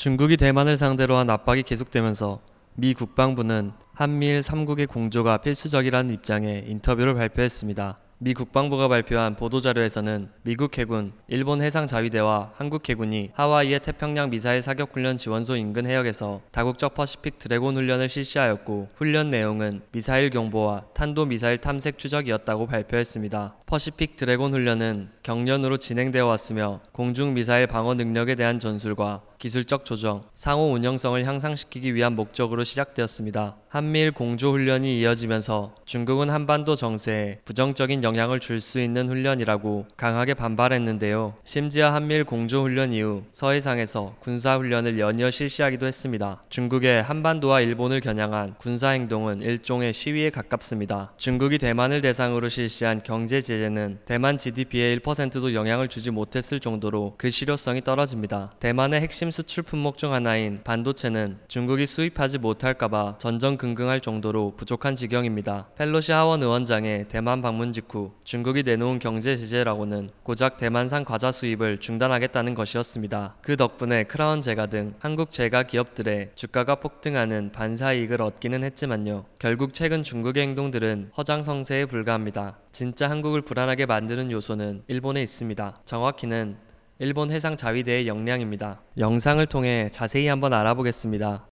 중국이 대만을 상대로 한 압박이 계속되면서 미 국방부는 한미일 3국의 공조가 필수적이라는 입장에 인터뷰를 발표했습니다. 미 국방부가 발표한 보도자료에서는 미국 해군, 일본 해상자위대와 한국 해군이 하와이의 태평양 미사일 사격훈련 지원소 인근 해역에서 다국적 퍼시픽 드래곤 훈련을 실시하였고, 훈련 내용은 미사일 경보와 탄도미사일 탐색 추적이었다고 발표했습니다. 퍼시픽 드래곤 훈련은 경련으로 진행되어 왔으며 공중미사일 방어 능력에 대한 전술과 기술적 조정, 상호 운영성을 향상시키기 위한 목적으로 시작되었습니다. 한미일 공조훈련이 이어지면서 중국은 한반도 정세에 부정적인 영향을 줄 수 있는 훈련이라고 강하게 반발했는데요. 심지어 한미일 공조훈련 이후 서해상에서 군사훈련을 연이어 실시하기도 했습니다. 중국의 한반도와 일본을 겨냥한 군사행동은 일종의 시위에 가깝습니다. 중국이 대만을 대상으로 실시한 경제 제재는 대만 GDP의 1%도 영향을 주지 못했을 정도로 그 실효성이 떨어집니다. 대만의 핵심 수출 품목 중 하나인 반도체는 중국이 수입하지 못할까봐 전전긍긍할 정도로 부족한 지경입니다. 펠로시 하원 의원장의 대만 방문 직후 중국이 내놓은 경제 제재라고는 고작 대만산 과자 수입을 중단하겠다는 것이었습니다. 그 덕분에 크라운 제과 등 한국 제과 기업들의 주가가 폭등하는 반사 이익을 얻기는 했지만요. 결국 최근 중국의 행동들은 허장성세에 불과합니다. 진짜 한국을 불안하게 만드는 요소는 일본에 있습니다. 정확히는 일본 해상자위대의 역량입니다. 영상을 통해 자세히 한번 알아보겠습니다.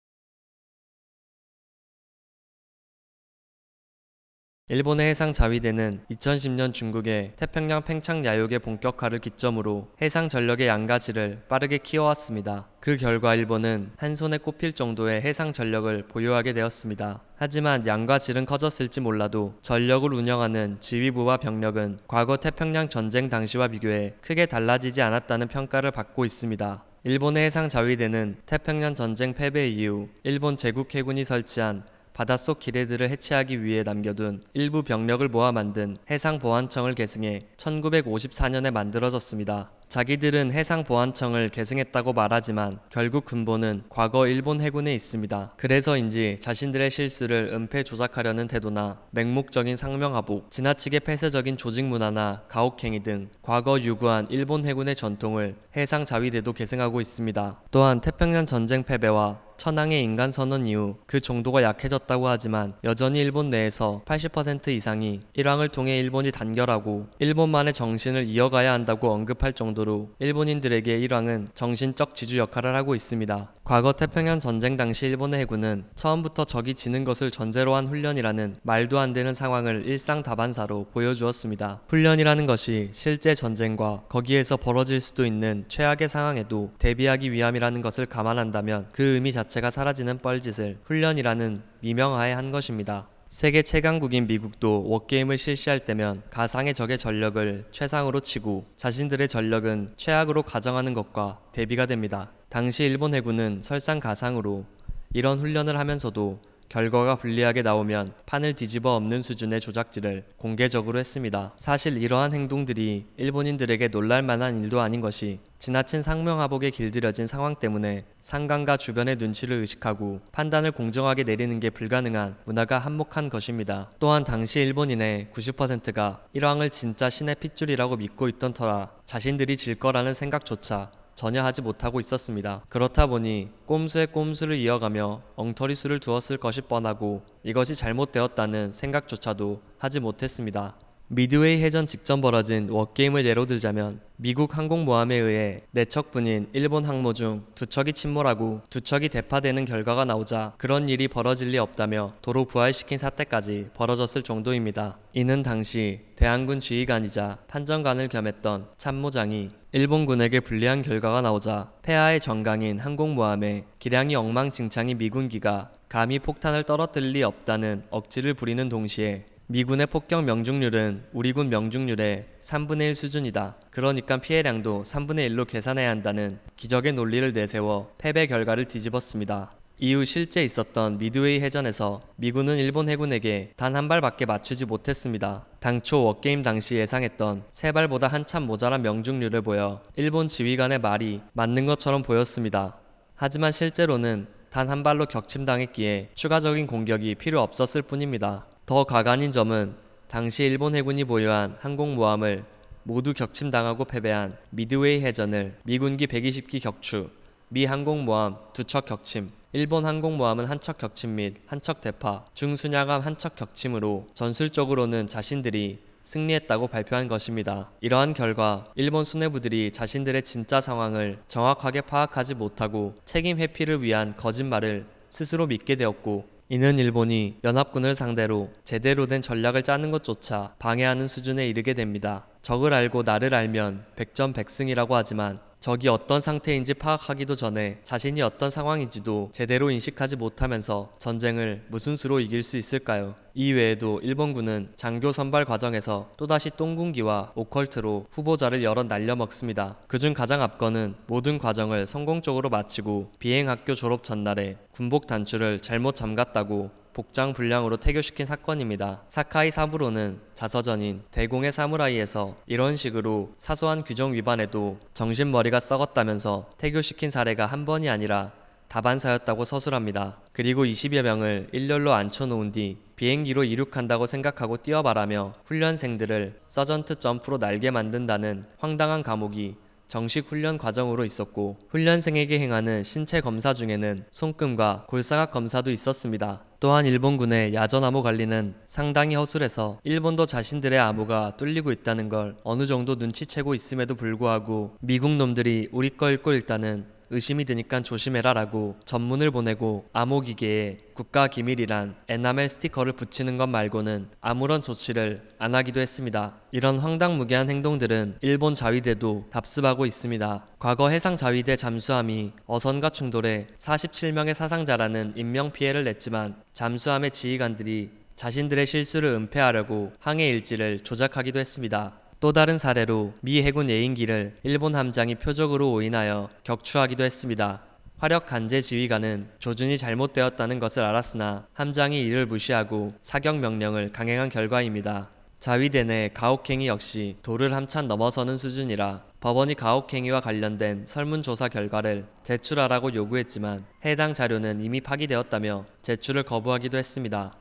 일본의 해상자위대는 2010년 중국의 태평양 팽창 야욕의 본격화를 기점으로 해상 전력의 양가지를 빠르게 키워왔습니다. 그 결과 일본은 한 손에 꼽힐 정도의 해상 전력을 보유하게 되었습니다. 하지만 양과 질은 커졌을지 몰라도 전력을 운영하는 지휘부와 병력은 과거 태평양 전쟁 당시와 비교해 크게 달라지지 않았다는 평가를 받고 있습니다. 일본의 해상자위대는 태평양 전쟁 패배 이후 일본 제국 해군이 설치한 바닷속 기뢰들을 해체하기 위해 남겨둔 일부 병력을 모아 만든 해상보안청을 계승해 1954년에 만들어졌습니다. 자기들은 해상보안청을 계승했다고 말하지만 결국 근본은 과거 일본 해군에 있습니다. 그래서인지 자신들의 실수를 은폐 조작하려는 태도나 맹목적인 상명하복, 지나치게 폐쇄적인 조직 문화나 가혹행위 등 과거 유구한 일본 해군의 전통을 해상자위대도 계승하고 있습니다. 또한 태평양 전쟁 패배와 천황의 인간선언 이후 그 정도가 약해졌다고 하지만 여전히 일본 내에서 80% 이상이 일왕을 통해 일본이 단결하고 일본만의 정신을 이어가야 한다고 언급할 정도로 일본인들에게 일왕은 정신적 지주 역할을 하고 있습니다. 과거 태평양 전쟁 당시 일본의 해군은 처음부터 적이 지는 것을 전제로 한 훈련이라는 말도 안 되는 상황을 일상다반사로 보여주었습니다. 훈련이라는 것이 실제 전쟁과 거기에서 벌어질 수도 있는 최악의 상황에도 대비하기 위함이라는 것을 감안한다면 그 의미 자체가 사라지는 뻘짓을 훈련이라는 미명하에 한 것입니다. 세계 최강국인 미국도 워게임을 실시할 때면 가상의 적의 전력을 최상으로 치고 자신들의 전력은 최악으로 가정하는 것과 대비가 됩니다. 당시 일본 해군은 설상가상으로 이런 훈련을 하면서도 결과가 불리하게 나오면 판을 뒤집어 엎는 수준의 조작질을 공개적으로 했습니다. 사실 이러한 행동들이 일본인들에게 놀랄만한 일도 아닌 것이 지나친 상명하복에 길들여진 상황 때문에 상관과 주변의 눈치를 의식하고 판단을 공정하게 내리는 게 불가능한 문화가 한몫한 것입니다. 또한 당시 일본인의 90%가 일왕을 진짜 신의 핏줄이라고 믿고 있던 터라 자신들이 질 거라는 생각조차 전혀 하지 못하고 있었습니다. 그렇다 보니 꼼수에 꼼수를 이어가며 엉터리수를 두었을 것이 뻔하고 이것이 잘못되었다는 생각조차도 하지 못했습니다. 미드웨이 해전 직전 벌어진 워게임을 예로 들자면 미국 항공모함에 의해 4척뿐인 일본 항모 중 2척이 침몰하고 2척이 대파되는 결과가 나오자 그런 일이 벌어질 리 없다며 도로 부활시킨 사태까지 벌어졌을 정도입니다. 이는 당시 대한군 지휘관이자 판정관을 겸했던 참모장이 일본군에게 불리한 결과가 나오자 폐하의 정강인 항공모함에 기량이 엉망진창인 미군기가 감히 폭탄을 떨어뜨릴 리 없다는 억지를 부리는 동시에 미군의 폭격 명중률은 우리군 명중률의 3분의 1 수준이다. 그러니까 피해량도 3분의 1로 계산해야 한다는 기적의 논리를 내세워 패배 결과를 뒤집었습니다. 이후 실제 있었던 미드웨이 해전에서 미군은 일본 해군에게 단 한 발밖에 맞추지 못했습니다. 당초 워게임 당시 예상했던 3발보다 한참 모자란 명중률을 보여 일본 지휘관의 말이 맞는 것처럼 보였습니다. 하지만 실제로는 단 한 발로 격침당했기에 추가적인 공격이 필요 없었을 뿐입니다. 더 가관인 점은 당시 일본 해군이 보유한 항공모함을 모두 격침당하고 패배한 미드웨이 해전을 미군기 120기 격추, 미 항공모함 두 척 격침, 일본 항공모함은 한 척 격침 및 한 척 대파, 중순야감 한 척 격침으로 전술적으로는 자신들이 승리했다고 발표한 것입니다. 이러한 결과 일본 수뇌부들이 자신들의 진짜 상황을 정확하게 파악하지 못하고 책임 회피를 위한 거짓말을 스스로 믿게 되었고, 이는 일본이 연합군을 상대로 제대로 된 전략을 짜는 것조차 방해하는 수준에 이르게 됩니다. 적을 알고 나를 알면 백전백승이라고 하지만 적이 어떤 상태인지 파악하기도 전에 자신이 어떤 상황인지도 제대로 인식하지 못하면서 전쟁을 무슨 수로 이길 수 있을까요? 이 외에도 일본군은 장교 선발 과정에서 또다시 똥군기와 오컬트로 후보자를 여러 날려먹습니다. 그중 가장 앞건은 모든 과정을 성공적으로 마치고 비행학교 졸업 전날에 군복 단추를 잘못 잠갔다고 복장 불량으로 퇴교시킨 사건입니다. 사카이 사부로는 자서전인 대공의 사무라이에서 이런 식으로 사소한 규정 위반에도 정신머리가 썩었다면서 퇴교시킨 사례가 한 번이 아니라 다반사였다고 서술합니다. 그리고 20여 명을 일렬로 앉혀놓은 뒤 비행기로 이륙한다고 생각하고 뛰어 말하며 훈련생들을 서전트 점프로 날게 만든다는 황당한 감옥이 정식 훈련 과정으로 있었고, 훈련생에게 행하는 신체 검사 중에는 손금과 골상학 검사도 있었습니다. 또한 일본군의 야전 암호 관리는 상당히 허술해서 일본도 자신들의 암호가 뚫리고 있다는 걸 어느 정도 눈치채고 있음에도 불구하고 미국 놈들이 우리 거 읽고 있다는 의심이 드니까 조심해라 라고 전문을 보내고 암호기계에 국가기밀이란 에나멜 스티커를 붙이는 것 말고는 아무런 조치를 안 하기도 했습니다. 이런 황당무계한 행동들은 일본 자위대도 답습하고 있습니다. 과거 해상자위대 잠수함이 어선과 충돌해 47명의 사상자라는 인명피해를 냈지만 잠수함의 지휘관들이 자신들의 실수를 은폐하려고 항해 일지를 조작하기도 했습니다. 또 다른 사례로 미 해군 예인기를 일본 함장이 표적으로 오인하여 격추하기도 했습니다. 화력 간제 지휘관은 조준이 잘못되었다는 것을 알았으나 함장이 이를 무시하고 사격 명령을 강행한 결과입니다. 자위대 내 가혹행위 역시 도를 한참 넘어서는 수준이라 법원이 가혹행위와 관련된 설문조사 결과를 제출하라고 요구했지만 해당 자료는 이미 파기되었다며 제출을 거부하기도 했습니다.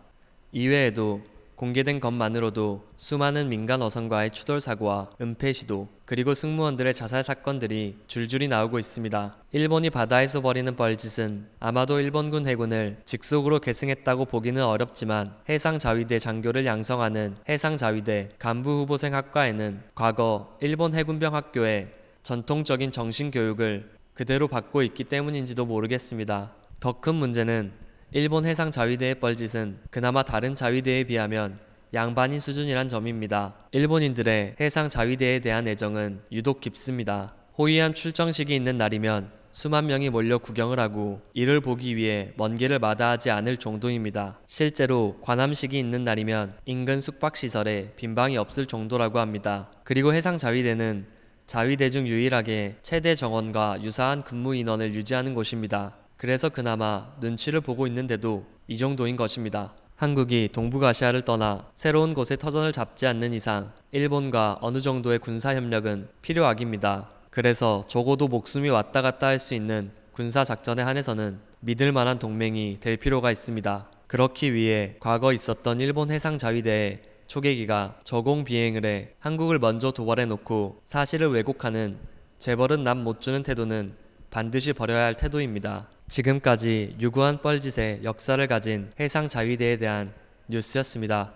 이외에도 공개된 것만으로도 수많은 민간 어선과의 추돌 사고와 은폐 시도, 그리고 승무원들의 자살 사건들이 줄줄이 나오고 있습니다. 일본이 바다에서 벌이는 뻘짓은 아마도 일본군 해군을 직속으로 계승했다고 보기는 어렵지만 해상자위대 장교를 양성하는 해상자위대 간부후보생 학과에는 과거 일본 해군병 학교의 전통적인 정신교육을 그대로 받고 있기 때문인지도 모르겠습니다. 더 큰 문제는 일본 해상자위대의 뻘짓은 그나마 다른 자위대에 비하면 양반인 수준이란 점입니다. 일본인들의 해상자위대에 대한 애정은 유독 깊습니다. 호위함 출정식이 있는 날이면 수만 명이 몰려 구경을 하고 이를 보기 위해 먼 길을 마다하지 않을 정도입니다. 실제로 관함식이 있는 날이면 인근 숙박시설에 빈방이 없을 정도라고 합니다. 그리고 해상자위대는 자위대 중 유일하게 최대 정원과 유사한 근무 인원을 유지하는 곳입니다. 그래서 그나마 눈치를 보고 있는데도 이 정도인 것입니다. 한국이 동북아시아를 떠나 새로운 곳에 터전을 잡지 않는 이상 일본과 어느 정도의 군사협력은 필요악입니다. 그래서 적어도 목숨이 왔다 갔다 할 수 있는 군사작전에 한해서는 믿을 만한 동맹이 될 필요가 있습니다. 그렇기 위해 과거 있었던 일본 해상자위대의 초계기가 저공 비행을 해 한국을 먼저 도발해 놓고 사실을 왜곡하는 재벌은 남 못 주는 태도는 반드시 버려야 할 태도입니다. 지금까지 유구한 뻘짓의 역사를 가진 해상자위대에 대한 뉴스였습니다.